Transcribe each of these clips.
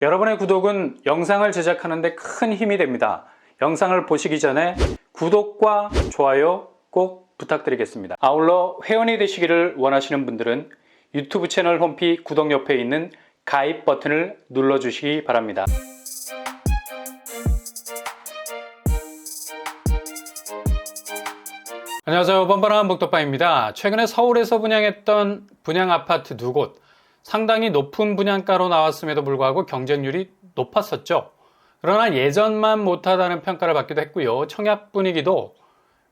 여러분의 구독은 영상을 제작하는 데 큰 힘이 됩니다. 영상을 보시기 전에 구독과 좋아요 꼭 부탁드리겠습니다. 아울러 회원이 되시기를 원하시는 분들은 유튜브 채널 홈피 구독 옆에 있는 가입 버튼을 눌러주시기 바랍니다. 안녕하세요. 뻔뻔한 복덕방입니다. 최근에 서울에서 분양했던 분양 아파트 2곳, 상당히 높은 분양가로 나왔음에도 불구하고 경쟁률이 높았었죠. 그러나 예전만 못하다는 평가를 받기도 했고요. 청약 분위기도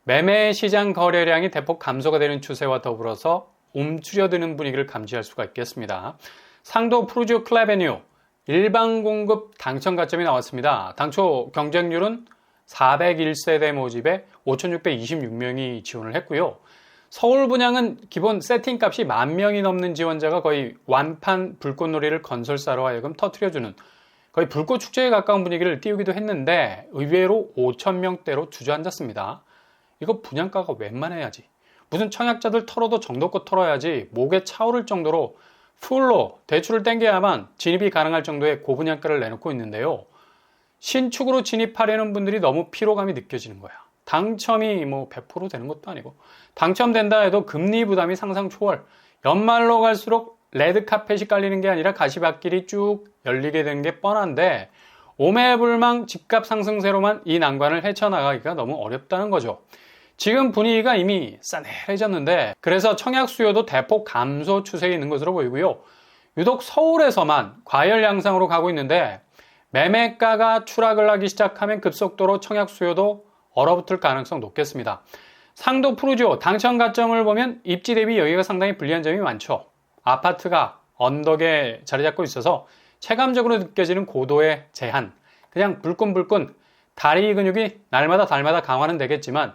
매매 시장 거래량이 대폭 감소가 되는 추세와 더불어서 움츠려드는 분위기를 감지할 수가 있겠습니다. 상도 프루지오 클레베뉴 일반 공급 당첨 가점이 나왔습니다. 당초 경쟁률은 401세대 모집에 5,626명이 지원을 했고요. 서울 분양은 기본 세팅값이 10,000명이 넘는 지원자가 거의 완판 불꽃놀이를 건설사로 하여금 터뜨려주는 거의 불꽃축제에 가까운 분위기를 띄우기도 했는데 의외로 5,000명대로 주저앉았습니다. 이거 분양가가 웬만해야지. 무슨 청약자들 털어도 정도껏 털어야지 목에 차오를 정도로 풀로 대출을 땡겨야만 진입이 가능할 정도의 고분양가를 내놓고 있는데요. 신축으로 진입하려는 분들이 너무 피로감이 느껴지는 거야. 당첨이 100% 되는 것도 아니고 당첨된다 해도 금리 부담이 상상 초월. 연말로 갈수록 레드카펫이 깔리는 게 아니라 가시밭길이 쭉 열리게 되는 게 뻔한데 오매불망 집값 상승세로만 이 난관을 헤쳐나가기가 너무 어렵다는 거죠. 지금 분위기가 이미 싸늘해졌는데 그래서 청약 수요도 대폭 감소 추세에 있는 것으로 보이고요. 유독 서울에서만 과열 양상으로 가고 있는데 매매가가 추락을 하기 시작하면 급속도로 청약 수요도 얼어붙을 가능성 높겠습니다. 상도 프루지오 당첨 가점을 보면 입지 대비 여기가 상당히 불리한 점이 많죠. 아파트가 언덕에 자리 잡고 있어서 체감적으로 느껴지는 고도의 제한, 그냥 불끈불끈 다리 근육이 날마다 강화는 되겠지만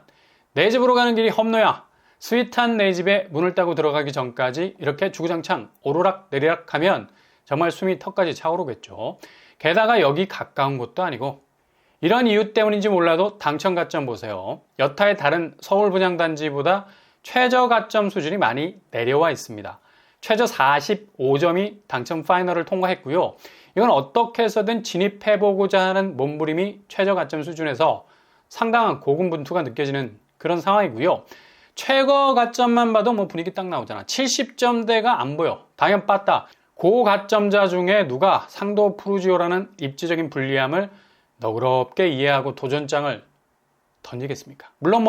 내 집으로 가는 길이 험로야. 스윗한 내 집에 문을 따고 들어가기 전까지 이렇게 주구장창 오르락 내리락 하면 정말 숨이 턱까지 차오르겠죠. 게다가 여기 가까운 곳도 아니고 이런 이유 때문인지 몰라도 당첨 가점 보세요. 여타의 다른 서울 분양단지보다 최저 가점 수준이 많이 내려와 있습니다. 최저 45점이 당첨 파이널을 통과했고요. 이건 어떻게 해서든 진입해보고자 하는 몸부림이 최저 가점 수준에서 상당한 고군분투가 느껴지는 그런 상황이고요. 최고 가점만 봐도 분위기 딱 나오잖아. 70점대가 안 보여. 당연 빠따. 고가점자 중에 누가 상도 프루지오라는 입지적인 불리함을 너그럽게 이해하고 도전장을 던지겠습니까? 물론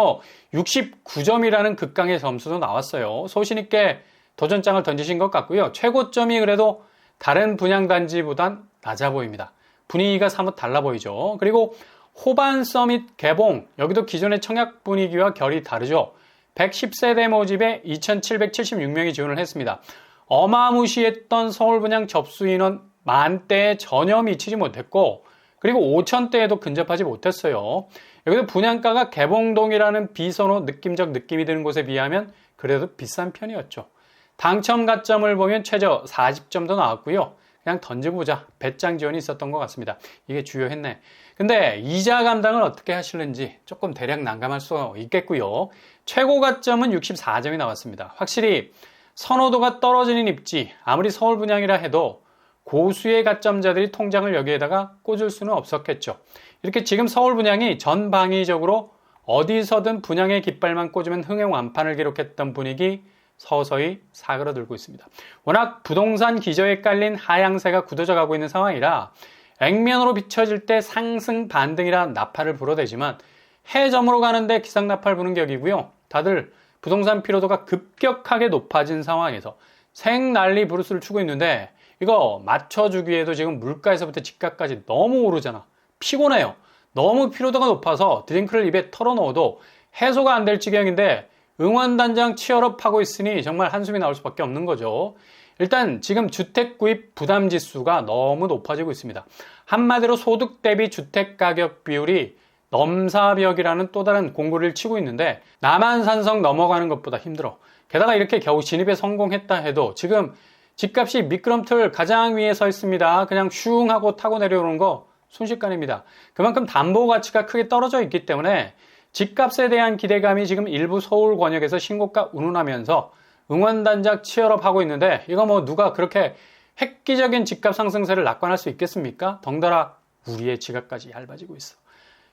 69점이라는 극강의 점수도 나왔어요. 소신있게 도전장을 던지신 것 같고요. 최고점이 그래도 다른 분양단지보단 낮아 보입니다. 분위기가 사뭇 달라 보이죠. 그리고 호반 서밋 개봉, 여기도 기존의 청약 분위기와 결이 다르죠. 110세대 모집에 2,776명이 지원을 했습니다. 어마무시했던 서울 분양 접수 인원 10,000대에 전혀 미치지 못했고 그리고 5,000대에도 근접하지 못했어요. 여기도 분양가가 개봉동이라는 비선호 느낌적 느낌이 드는 곳에 비하면 그래도 비싼 편이었죠. 당첨 가점을 보면 최저 40점도 나왔고요. 그냥 던져보자. 배짱 지원이 있었던 것 같습니다. 이게 주요했네. 근데 이자 감당을 어떻게 하실는지 조금 대략 난감할 수 있겠고요. 최고 가점은 64점이 나왔습니다. 확실히 선호도가 떨어지는 입지, 아무리 서울 분양이라 해도 고수의 가점자들이 통장을 여기에다가 꽂을 수는 없었겠죠. 이렇게 지금 서울 분양이 전방위적으로 어디서든 분양의 깃발만 꽂으면 흥행 완판을 기록했던 분위기 서서히 사그러들고 있습니다. 워낙 부동산 기저에 깔린 하향세가 굳어져 가고 있는 상황이라 액면으로 비춰질 때 상승 반등이라 나팔을 불어대지만 해점으로 가는데 기상나팔 부는 격이고요. 다들 부동산 피로도가 급격하게 높아진 상황에서 생난리 부르스를 추고 있는데 이거 맞춰주기에도 지금 물가에서부터 집값까지 너무 오르잖아. 피곤해요. 너무 피로도가 높아서 드링크를 입에 털어넣어도 해소가 안 될 지경인데 응원단장 치열업하고 있으니 정말 한숨이 나올 수밖에 없는 거죠. 일단 지금 주택 구입 부담 지수가 너무 높아지고 있습니다. 한마디로 소득 대비 주택 가격 비율이 넘사벽이라는 또 다른 공고를 치고 있는데 남한산성 넘어가는 것보다 힘들어. 게다가 이렇게 겨우 진입에 성공했다 해도 지금 집값이 미끄럼틀 가장 위에 서 있습니다. 그냥 슝 하고 타고 내려오는 거 순식간입니다. 그만큼 담보 가치가 크게 떨어져 있기 때문에 집값에 대한 기대감이 지금 일부 서울 권역에서 신고가 운운하면서 응원단장 치열업하고 있는데 이거 누가 그렇게 획기적인 집값 상승세를 낙관할 수 있겠습니까? 덩달아 우리의 지갑까지 얇아지고 있어.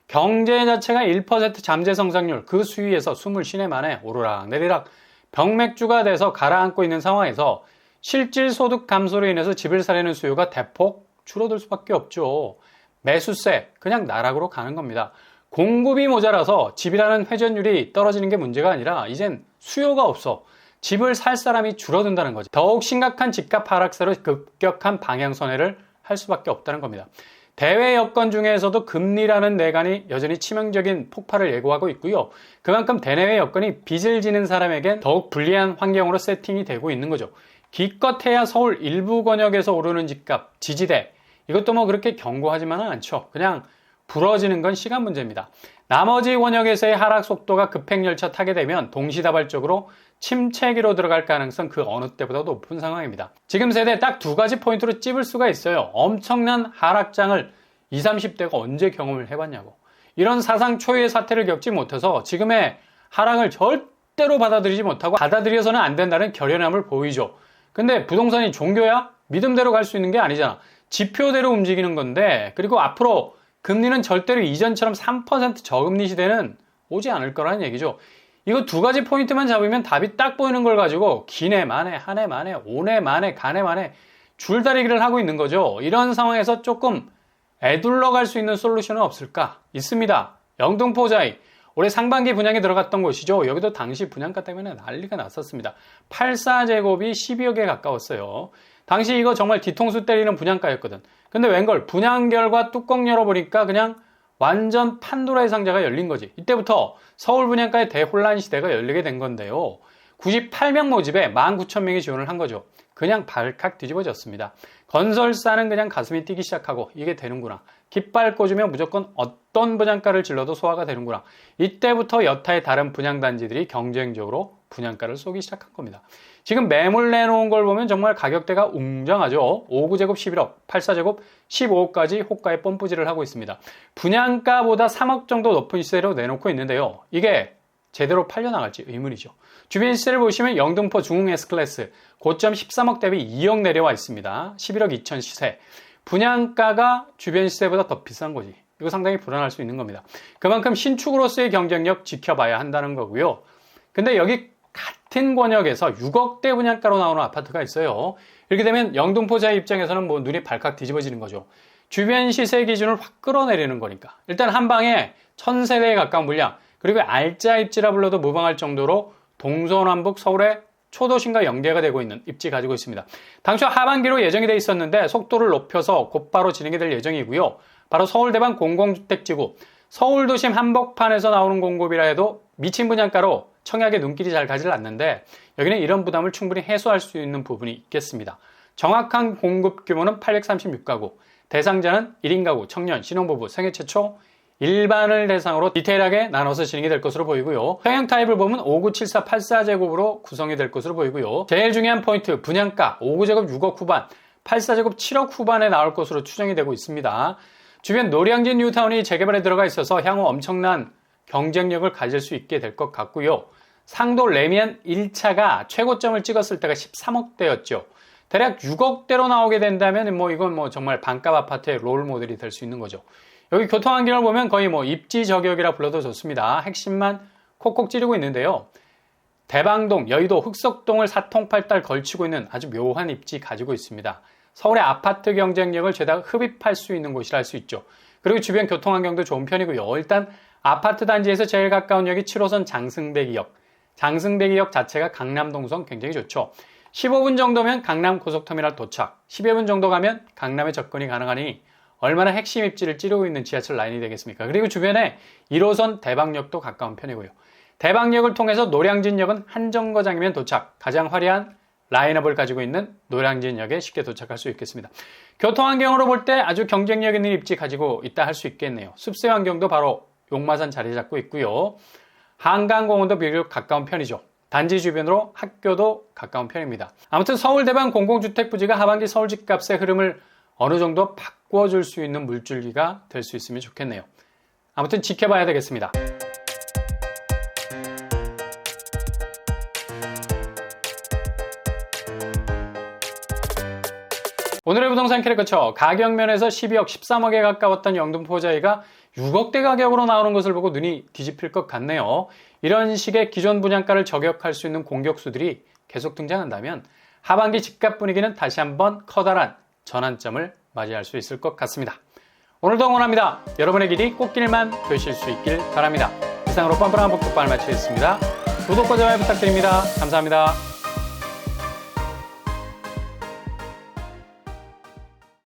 경제 자체가 1% 잠재 성장률 그 수위에서 숨을 쉬네 마네 오르락 내리락 병맥주가 돼서 가라앉고 있는 상황에서 실질 소득 감소로 인해서 집을 사려는 수요가 대폭 줄어들 수밖에 없죠. 매수세 그냥 나락으로 가는 겁니다. 공급이 모자라서 집이라는 회전율이 떨어지는 게 문제가 아니라 이젠 수요가 없어. 집을 살 사람이 줄어든다는 거죠. 더욱 심각한 집값 하락세로 급격한 방향 선회를 할 수밖에 없다는 겁니다. 대외 여건 중에서도 금리라는 내관이 여전히 치명적인 폭발을 예고하고 있고요. 그만큼 대내외 여건이 빚을 지는 사람에겐 더욱 불리한 환경으로 세팅이 되고 있는 거죠. 기껏해야 서울 일부 권역에서 오르는 집값, 지지대 이것도 뭐 그렇게 견고하지만은 않죠. 그냥 부러지는 건 시간 문제입니다. 나머지 권역에서의 하락 속도가 급행열차 타게 되면 동시다발적으로 침체기로 들어갈 가능성 그 어느 때보다 높은 상황입니다. 지금 세대 딱 두 가지 포인트로 찝을 수가 있어요. 엄청난 하락장을 20, 30대가 언제 경험을 해봤냐고. 이런 사상 초유의 사태를 겪지 못해서 지금의 하락을 절대로 받아들이지 못하고 받아들여서는 안 된다는 결연함을 보이죠. 근데 부동산이 종교야? 믿음대로 갈 수 있는 게 아니잖아. 지표대로 움직이는 건데 그리고 앞으로 금리는 절대로 이전처럼 3% 저금리 시대는 오지 않을 거라는 얘기죠. 이거 두 가지 포인트만 잡으면 답이 딱 보이는 걸 가지고 기내 만에, 한해 만에, 온해 만에, 간해 만에 줄다리기를 하고 있는 거죠. 이런 상황에서 조금 애둘러 갈 수 있는 솔루션은 없을까? 있습니다. 영등포자이. 올해 상반기 분양에 들어갔던 곳이죠. 여기도 당시 분양가 때문에 난리가 났었습니다. 84제곱이 12억에 가까웠어요. 당시 이거 정말 뒤통수 때리는 분양가였거든. 근데 웬걸 분양 결과 뚜껑 열어보니까 그냥 완전 판도라의 상자가 열린 거지. 이때부터 서울 분양가의 대혼란 시대가 열리게 된 건데요. 98명 모집에 19,000명이 지원을 한 거죠. 그냥 발칵 뒤집어졌습니다. 건설사는 그냥 가슴이 뛰기 시작하고 이게 되는구나. 깃발 꽂으면 무조건 어떤 분양가를 질러도 소화가 되는구나. 이때부터 여타의 다른 분양단지들이 경쟁적으로 분양가를 쏘기 시작한 겁니다. 지금 매물 내놓은 걸 보면 정말 가격대가 웅장하죠. 59제곱 11억, 84제곱 15억까지 호가에 뽐뿌질을 하고 있습니다. 분양가보다 3억 정도 높은 시세로 내놓고 있는데요. 이게 제대로 팔려나갈지 의문이죠. 주변 시세를 보시면 영등포 중흥 S클래스 고점 13억 대비 2억 내려와 있습니다. 11억 2천 시세. 분양가가 주변 시세보다 더 비싼 거지. 이거 상당히 불안할 수 있는 겁니다. 그만큼 신축으로서의 경쟁력 지켜봐야 한다는 거고요. 근데 여기 같은 권역에서 6억대 분양가로 나오는 아파트가 있어요. 이렇게 되면 영등포자의 입장에서는 뭐 눈이 발칵 뒤집어지는 거죠. 주변 시세 기준을 확 끌어내리는 거니까. 일단 한 방에 1000세대에 가까운 물량, 그리고 알짜 입지라 불러도 무방할 정도로 동서남북 서울의 초도심과 연계가 되고 있는 입지 가지고 있습니다. 당초 하반기로 예정이 돼 있었는데 속도를 높여서 곧바로 진행이 될 예정이고요. 바로 서울대방 공공주택지구, 서울도심 한복판에서 나오는 공급이라 해도 미친 분양가로 청약에 눈길이 잘 가지 않는데 여기는 이런 부담을 충분히 해소할 수 있는 부분이 있겠습니다. 정확한 공급 규모는 836가구, 대상자는 1인 가구, 청년, 신혼부부, 생애 최초 일반을 대상으로 디테일하게 나눠서 진행이 될 것으로 보이고요. 평형 타입을 보면 5974, 84제곱으로 구성이 될 것으로 보이고요. 제일 중요한 포인트, 분양가 59제곱 6억 후반, 84제곱 7억 후반에 나올 것으로 추정이 되고 있습니다. 주변 노량진 뉴타운이 재개발에 들어가 있어서 향후 엄청난 경쟁력을 가질 수 있게 될 것 같고요. 상도 레미안 1차가 최고점을 찍었을 때가 13억대였죠. 대략 6억대로 나오게 된다면 이건 정말 반값 아파트의 롤 모델이 될 수 있는 거죠. 여기 교통 환경을 보면 거의 입지 저격이라 불러도 좋습니다. 핵심만 콕콕 찌르고 있는데요. 대방동, 여의도, 흑석동을 사통팔달 걸치고 있는 아주 묘한 입지 가지고 있습니다. 서울의 아파트 경쟁력을 죄다 흡입할 수 있는 곳이라 할 수 있죠. 그리고 주변 교통 환경도 좋은 편이고요. 일단 아파트 단지에서 제일 가까운 역이 7호선 장승대기역. 장승대기역 자체가 강남 동선 굉장히 좋죠. 15분 정도면 강남 고속터미널 도착, 10여 분 정도 가면 강남에 접근이 가능하니 얼마나 핵심 입지를 찌르고 있는 지하철 라인이 되겠습니까? 그리고 주변에 1호선 대방역도 가까운 편이고요. 대방역을 통해서 노량진역은 한정거장이면 도착, 가장 화려한 라인업을 가지고 있는 노량진역에 쉽게 도착할 수 있겠습니다. 교통 환경으로 볼 때 아주 경쟁력 있는 입지 가지고 있다 할 수 있겠네요. 습세 환경도 바로 용마산 자리 잡고 있고요. 한강공원도 비교적 가까운 편이죠. 단지 주변으로 학교도 가까운 편입니다. 아무튼 서울대방 공공주택 부지가 하반기 서울 집값의 흐름을 어느 정도 바꿔줄 수 있는 물줄기가 될 수 있으면 좋겠네요. 아무튼 지켜봐야 되겠습니다. 오늘의 부동산 캐릭터처 가격 면에서 12억, 13억에 가까웠던 영등포 자이가 6억대 가격으로 나오는 것을 보고 눈이 뒤집힐 것 같네요. 이런 식의 기존 분양가를 저격할 수 있는 공격수들이 계속 등장한다면 하반기 집값 분위기는 다시 한번 커다란 전환점을 맞이할 수 있을 것 같습니다. 오늘도 응원합니다. 여러분의 길이 꽃길만 되실 수 있길 바랍니다. 이상으로 뻔뻔한 복덕방을 마치겠습니다. 구독과 좋아요 부탁드립니다. 감사합니다.